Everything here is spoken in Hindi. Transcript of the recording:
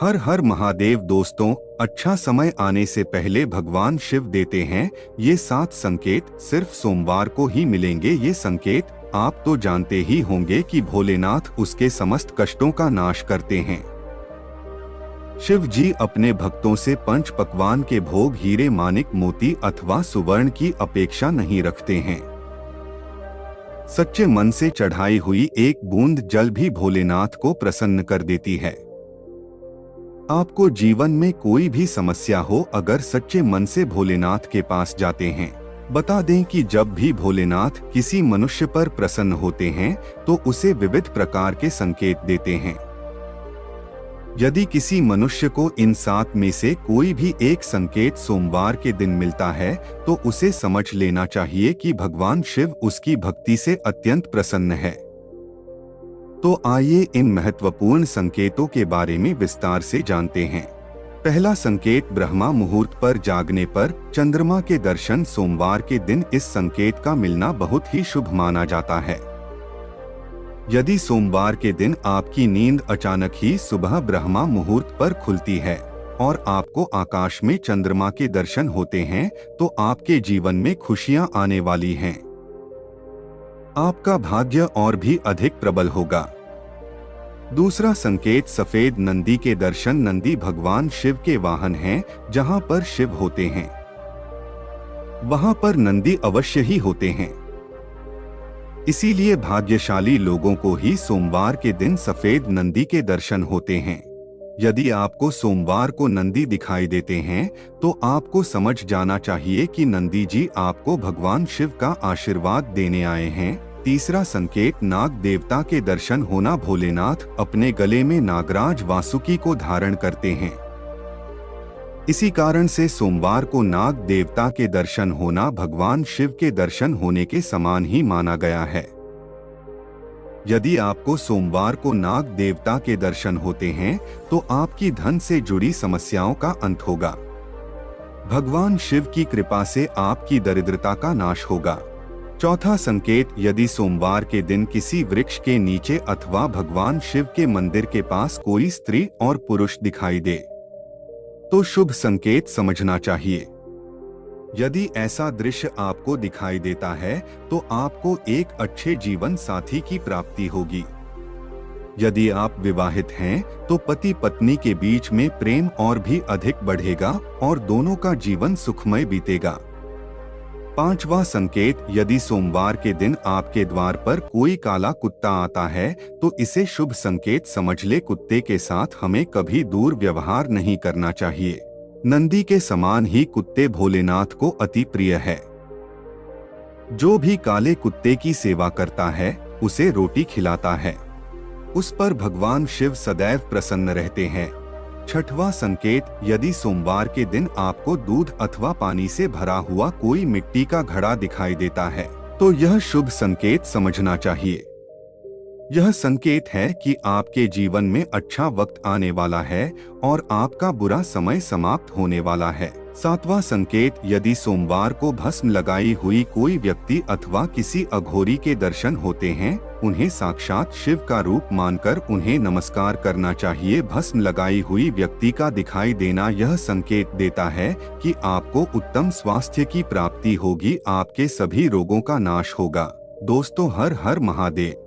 हर हर महादेव दोस्तों, अच्छा समय आने से पहले भगवान शिव देते हैं ये 7 संकेत सिर्फ सोमवार को ही मिलेंगे। ये संकेत आप तो जानते ही होंगे कि भोलेनाथ उसके समस्त कष्टों का नाश करते हैं। शिव जी अपने भक्तों से पंच पकवान के भोग हीरे मानिक मोती अथवा सुवर्ण की अपेक्षा नहीं रखते हैं। सच्चे मन से चढ़ाई हुई एक बूंद जल भी भोलेनाथ को प्रसन्न कर देती है। आपको जीवन में कोई भी समस्या हो, अगर सच्चे मन से भोलेनाथ के पास जाते हैं, बता दें कि जब भी भोलेनाथ किसी मनुष्य पर प्रसन्न होते हैं तो उसे विविध प्रकार के संकेत देते हैं। यदि किसी मनुष्य को इन 7 में से कोई भी एक संकेत सोमवार के दिन मिलता है तो उसे समझ लेना चाहिए कि भगवान शिव उसकी भक्ति से अत्यंत प्रसन्न है। तो आइए इन महत्वपूर्ण संकेतों के बारे में विस्तार से जानते हैं। पहला संकेत, ब्रह्मा मुहूर्त पर जागने पर चंद्रमा के दर्शन। सोमवार के दिन इस संकेत का मिलना बहुत ही शुभ माना जाता है। यदि सोमवार के दिन आपकी नींद अचानक ही सुबह ब्रह्मा मुहूर्त पर खुलती है और आपको आकाश में चंद्रमा के दर्शन होते हैं तो आपके जीवन में खुशियां आने वाली हैं। आपका भाग्य और भी अधिक प्रबल होगा। दूसरा संकेत, सफेद नंदी के दर्शन। नंदी भगवान शिव के वाहन हैं। जहां पर शिव होते हैं वहां पर नंदी अवश्य ही होते हैं। इसीलिए भाग्यशाली लोगों को ही सोमवार के दिन सफेद नंदी के दर्शन होते हैं। यदि आपको सोमवार को नंदी दिखाई देते हैं तो आपको समझ जाना चाहिए कि नंदी जी आपको भगवान शिव का आशीर्वाद देने आए हैं। तीसरा संकेत, नाग देवता के दर्शन होना। भोलेनाथ अपने गले में नागराज वासुकी को धारण करते हैं। इसी कारण से सोमवार को नाग देवता के दर्शन होना भगवान शिव के दर्शन होने के समान ही माना गया है। यदि आपको सोमवार को नाग देवता के दर्शन होते हैं तो आपकी धन से जुड़ी समस्याओं का अंत होगा। भगवान शिव की कृपा से आपकी दरिद्रता का नाश होगा। चौथा संकेत, यदि सोमवार के दिन किसी वृक्ष के नीचे अथवा भगवान शिव के मंदिर के पास कोई स्त्री और पुरुष दिखाई दे तो शुभ संकेत समझना चाहिए। यदि ऐसा दृश्य आपको दिखाई देता है तो आपको एक अच्छे जीवन साथी की प्राप्ति होगी। यदि आप विवाहित हैं तो पति पत्नी के बीच में प्रेम और भी अधिक बढ़ेगा और दोनों का जीवन सुखमय बीतेगा। पांचवा संकेत, यदि सोमवार के दिन आपके द्वार पर कोई काला कुत्ता आता है तो इसे शुभ संकेत समझ ले। कुत्ते के साथ हमें कभी दूर व्यवहार नहीं करना चाहिए। नंदी के समान ही कुत्ते भोलेनाथ को अति प्रिय है। जो भी काले कुत्ते की सेवा करता है उसे रोटी खिलाता है, उस पर भगवान शिव सदैव प्रसन्न रहते हैं। छठवां संकेत, यदि सोमवार के दिन आपको दूध अथवा पानी से भरा हुआ कोई मिट्टी का घड़ा दिखाई देता है तो यह शुभ संकेत समझना चाहिए। यह संकेत है कि आपके जीवन में अच्छा वक्त आने वाला है और आपका बुरा समय समाप्त होने वाला है। सातवां संकेत, यदि सोमवार को भस्म लगाई हुई कोई व्यक्ति अथवा किसी अघोरी के दर्शन होते हैं, उन्हें साक्षात शिव का रूप मानकर उन्हें नमस्कार करना चाहिए। भस्म लगाई हुई व्यक्ति का दिखाई देना यह संकेत देता है कि आपको उत्तम स्वास्थ्य की प्राप्ति होगी, आपके सभी रोगों का नाश होगा। दोस्तों, हर हर महादेव।